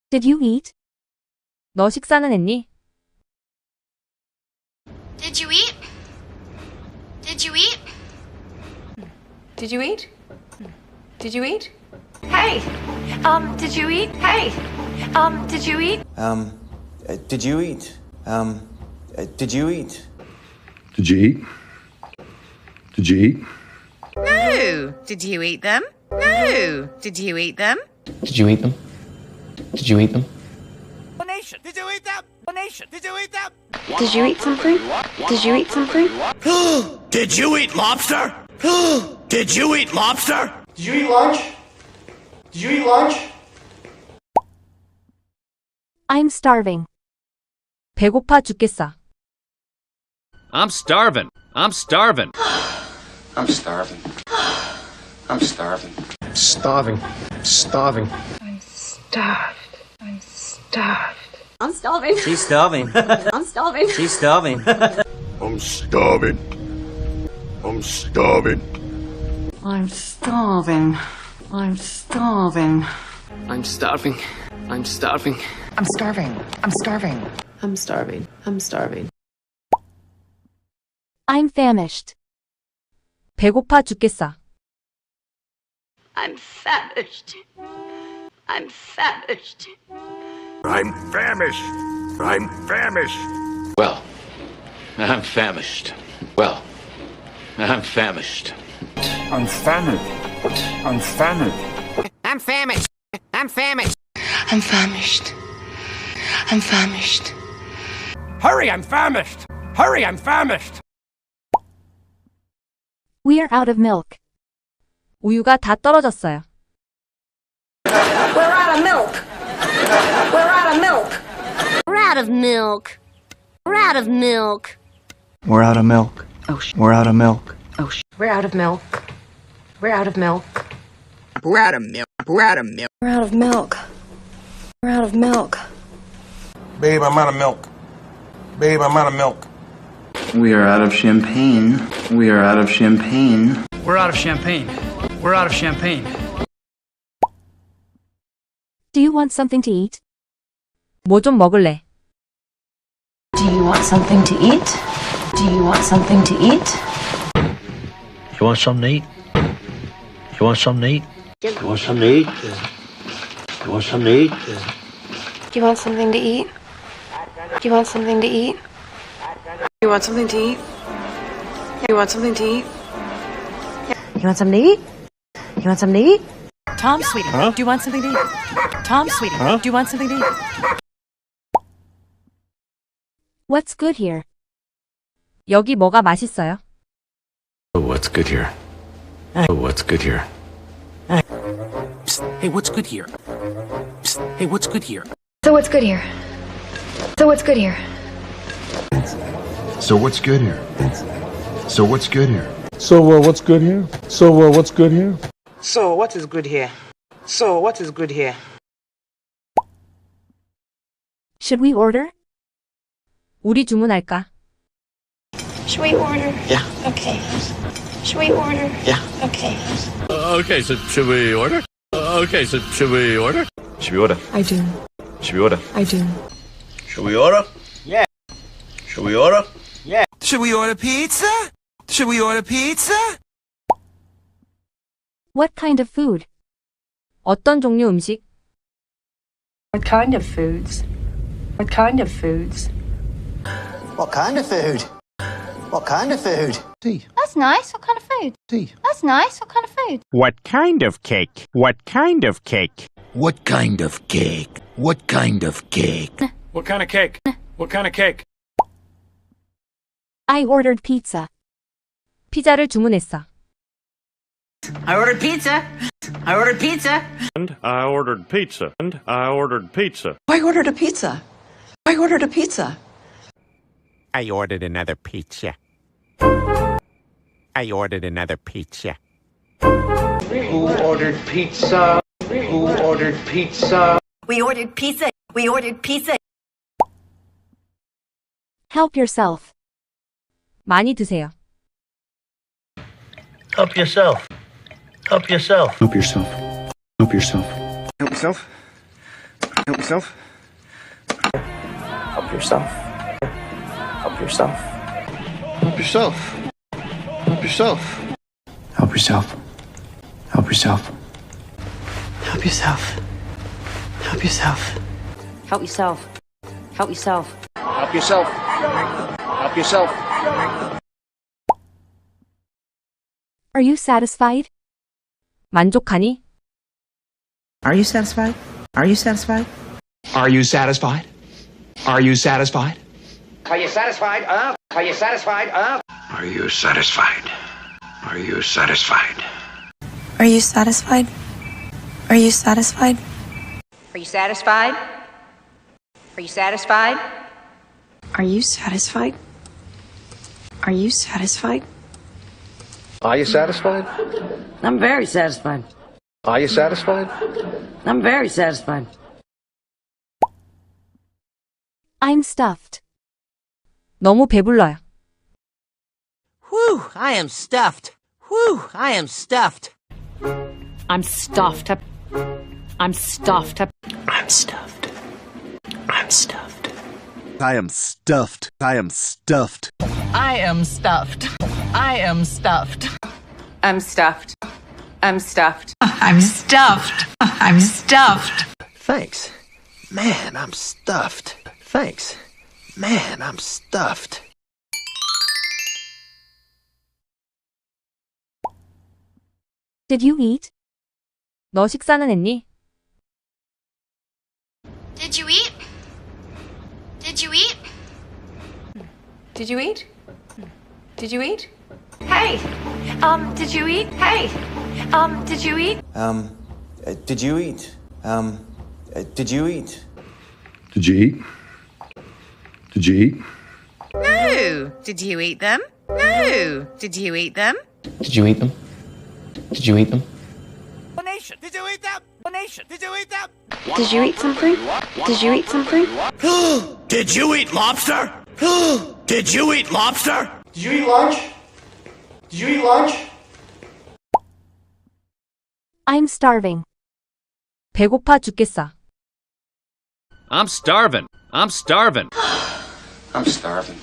Did you eat? 너 식사는 했니? Did you eat? Did you eat? Did you eat? Did you eat? Hey, did you eat? Hey, did you eat? Did you eat? Did you eat? Did you eat? Did you eat? No. Did you eat them? No. Did you eat them? Did you eat them? Did you eat them? Did you eat them? Did you eat them? Did you eat something? Did you eat something? Did you eat lobster? Did you eat lobster? Did you eat lunch? Did you eat lunch? I'm starving. 배고파 죽겠어. I'm starving. I'm starving. I'm starving. I'm starving. Starving. Starving. I'm starved. I'm starved. I'm starving. She's starving. I'm starving. She's starving. I'm starving. I'm starving. I'm starving. I'm starving. I'm starving. I'm starving. I'm starving. I'm starving. I'm starving. I'm starving. I'm famished. 배고파 죽겠어. I'm famished. I'm famished. I'm famished. I'm famished. Well, I'm famished. Well, I'm famished. I'm famished. I'm famished. I'm famished. I'm famished. I'm famished. I'm famished. Hurry, I'm famished. Hurry, I'm famished. We are out of milk. 우유가 다 떨어졌어요. We're out of milk. We're out of milk. We're out of milk. We're out of milk. We're out of milk. Oh, sh. We're out of milk. Oh, sh. We're out of milk. We're out of milk. We're out of milk. We're out of milk. We're out of milk. We're out of milk. Babe, I'm out of milk. Babe, I'm out of milk. We are out of champagne. We are out of champagne. We're out of champagne. We're out of champagne. Do you want something to eat? 뭐 좀 먹을래? Do you want something to eat? Do you want something to eat? You want something to eat? You want something to eat? You want something to eat? You want something to eat? Do you want something to eat? Do you want something to eat? You want something to eat? You want something to eat? You want something to eat? You want something to eat? Tom, sweetie, do you want something to eat? Tom, sweetie, do you want something to eat? What's good here? 여기 뭐가 맛있어요? What's good here? What's good here? Hey, what's good here? Hey, what's good here? So what's good here? So what's good here? So what's good here? So what's good here? So, what's good here? So, what's good here? So what is good here? So what is good here? Should we order? 우리 주문할까? Should we order? Yeah. Okay. Should we order? Yeah. Okay. Okay, so should we order? Okay, so should we order? Should we order? I do. Should we order? I do. Should we order? Yeah. Should we order? Yeah. Should we order pizza? Should we order pizza? What kind of food? 어떤 종류 음식? What kind of foods? What kind of foods? What kind of food? What kind of food? That's nice. What kind of food? That's nice. What kind of food? What kind of cake? What kind of cake? What kind of cake? What kind of cake? What kind of cake? What kind of cake? I ordered pizza. 피자를 주문했어. I ordered pizza. I ordered pizza. And I ordered pizza. And I ordered pizza. I ordered a pizza. I ordered a pizza. I ordered another pizza. I ordered another pizza. Who ordered pizza? Who ordered pizza? We ordered pizza. We ordered pizza. Help yourself. 많이 드세요. Help yourself. Help yourself. Help yourself. Help yourself. Help yourself. Help yourself. Help yourself. Help yourself. Help yourself. Help yourself. Help yourself. Help yourself. Help yourself. Help yourself. Help yourself. Help yourself. Help yourself. Help yourself. Are you satisfied? 만족하니? Are you satisfied? Are you satisfied? Are you satisfied? Are you satisfied? Are you satisfied? Are you satisfied? Are you satisfied? Are you satisfied? Are you satisfied? Are you satisfied? Are you satisfied? Are you satisfied? Are you satisfied? Are you satisfied? Are you satisfied? I'm very satisfied. Are you satisfied? I'm very satisfied. I'm stuffed. 너무 배불러요. Whew, I am stuffed. Whew, I am stuffed. I'm stuffed. I'm stuffed. I'm stuffed. I'm stuffed. I am stuffed. I am stuffed. I am stuffed. I am stuffed. I'm stuffed. I'm stuffed. I'm stuffed. I'm stuffed. Thanks. Man, I'm stuffed. Thanks. Man, I'm stuffed. Did you eat? 너 식사는 했니? Did you eat? Did you eat? Did you eat? Did you eat? Hey, did you eat? Hey, did you eat? Did you eat? Did you eat? Did you eat? Did you eat? No. Did you eat them? No. Did you eat them? Did you eat them? Did you eat them? Did you eat them? Did you eat them? Did you eat something? Did you eat something? Did you eat lobster? Did you eat lobster? Did you eat lunch? Did you eat lunch? I'm starving. 배고파 죽겠어. I'm starving. I'm starving. I'm starving.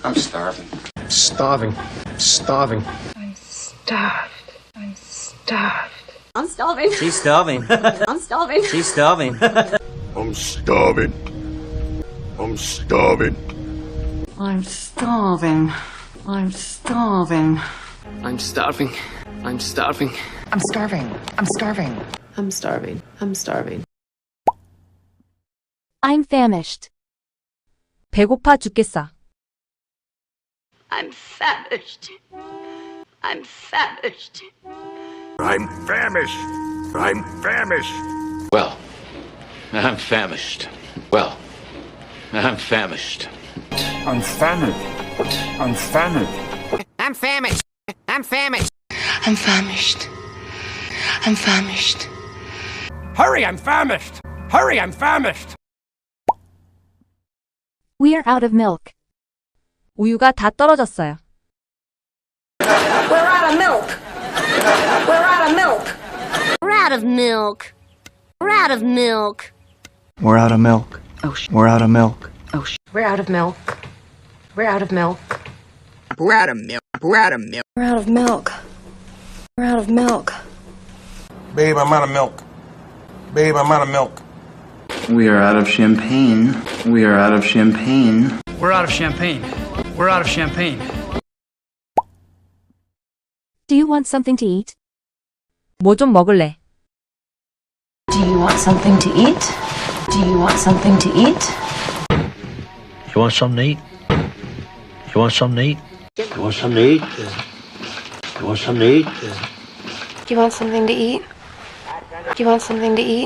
I'm starving. Starving. Starving. I'm starved. I'm starved. I'm starving. She's starving. I'm starving. She's starving. I'm starving. I'm starving. I'm starving. I'm starving. I'm starving. I'm starving. I'm starving. I'm starving. I'm starving. I'm starving. I'm famished. 배고파 죽겠어. I'm famished. I'm famished. I'm famished. I'm famished. Well, I'm famished. Well, I'm famished. I'm famished. I'm famished. I'm famished. I'm famished. I'm famished. I'm famished. Hurry, I'm famished. Hurry, I'm famished. We are out of milk. 우유가 다 떨어졌어요. We're out of milk. We're out of milk. We're out of milk. We're out of milk. We're out of milk. We're out of milk. We're out of milk. We're out of milk. We're out of milk. We're out of milk. We're out of milk. We're out of milk. Babe, I'm out of milk. Babe, I'm out of milk. We are out of champagne. We are out of champagne. We're out of champagne. We're out of champagne. Do you want something to eat? 뭐 좀 먹을래? Do you want something to eat? Do you want something to eat? You want something to eat? You want something to eat? You want something to eat? You want something to eat? Do you want something to eat? Do you want something to eat?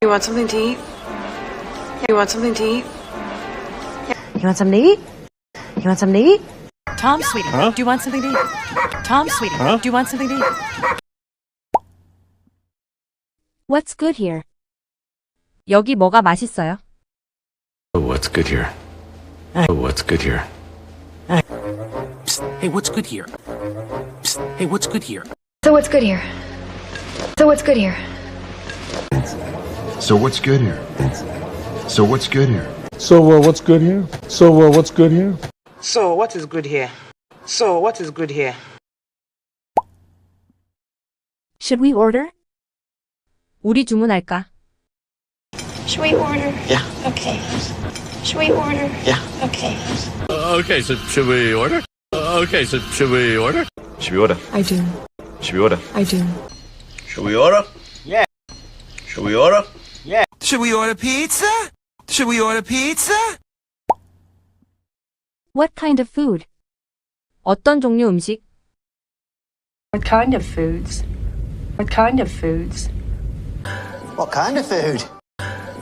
You want something to eat? You want something to eat? You want something to eat? You want something to eat? Tom, sweetie, do you want something to eat? Tom, sweetie, do you want something to eat? What's good here? 여기 뭐가 맛있어요? What's good here? What's good here? Psst, hey, what's good here? Psst, hey, what's good here? So what's good here? So what's good here? So what's good here? So what's good here? So, what's good here? So, what's good here? So what is good here? So what is good here? Should we order? 우리 주문할까? Should we order? Yeah. Okay. Should we order? Yeah. Okay. Okay, so should we order? Okay, so should we order? Should we order? I do. Should we order? I do. Should we order? Yeah. Should we order? Yeah. Should we order pizza? Should we order pizza? What kind of food? 어떤 종류 음식? What kind of foods? What kind of foods? What kind of food?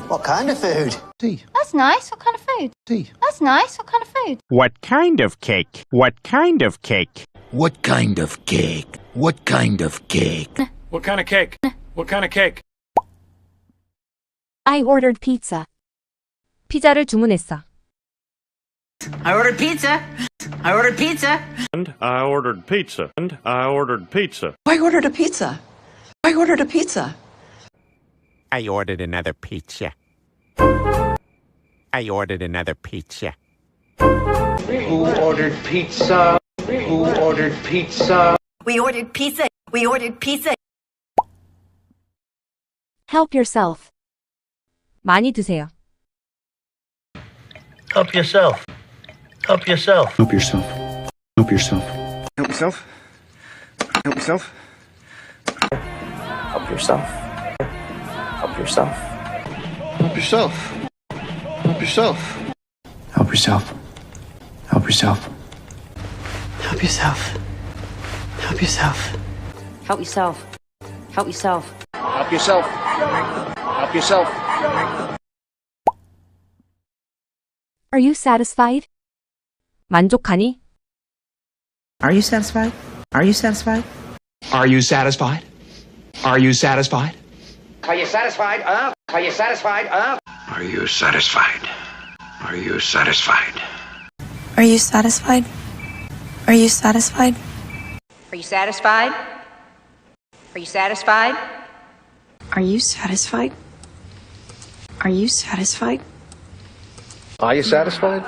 What kind of food? Tea. That's nice. What kind of food? Tea. That's nice. What kind of food? What kind of cake? What kind of cake? What kind of cake? What kind of cake? What kind of cake? What kind of cake? I ordered pizza. 피자를 주문했어. I ordered pizza. I ordered pizza. And I ordered pizza. And I ordered pizza. I ordered a pizza. I ordered a pizza. I ordered another pizza. I ordered another pizza. Who ordered pizza? Who ordered pizza? We ordered pizza. We ordered pizza. Help yourself. 많이 드세요. Help yourself. Help yourself. Help yourself. Help yourself. Help yourself. Help yourself. Help yourself. Help yourself. Help yourself. Help yourself. Help yourself. Help yourself. Help yourself. Help yourself. Help yourself. Help yourself. Help yourself. Help yourself. Are you satisfied? 만족하니? Are you satisfied? Are you satisfied? Are you satisfied? Are you satisfied? Are you satisfied? Are you satisfied? Are you satisfied? Are you satisfied? Are you satisfied? Are you satisfied? Are you satisfied? Are you satisfied? Are you satisfied? Are you satisfied? Are you satisfied?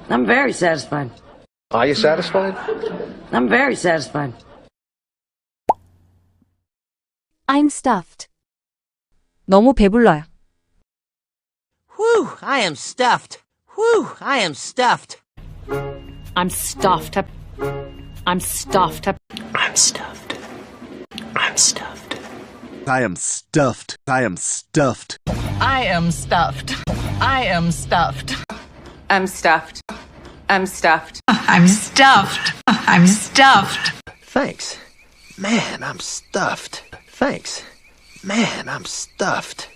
I'm very satisfied. Are you satisfied? I'm very satisfied. I'm stuffed. 너무 배불러요. Whew, I am stuffed. Whew, I am stuffed. I'm stuffed. I'm stuffed. I'm stuffed. I'm stuffed. I am stuffed. I am stuffed. I am stuffed. I am stuffed. I'm stuffed. I'm stuffed. I'm stuffed. I'm stuffed. Thanks. Man, I'm stuffed. Thanks. Man, I'm stuffed.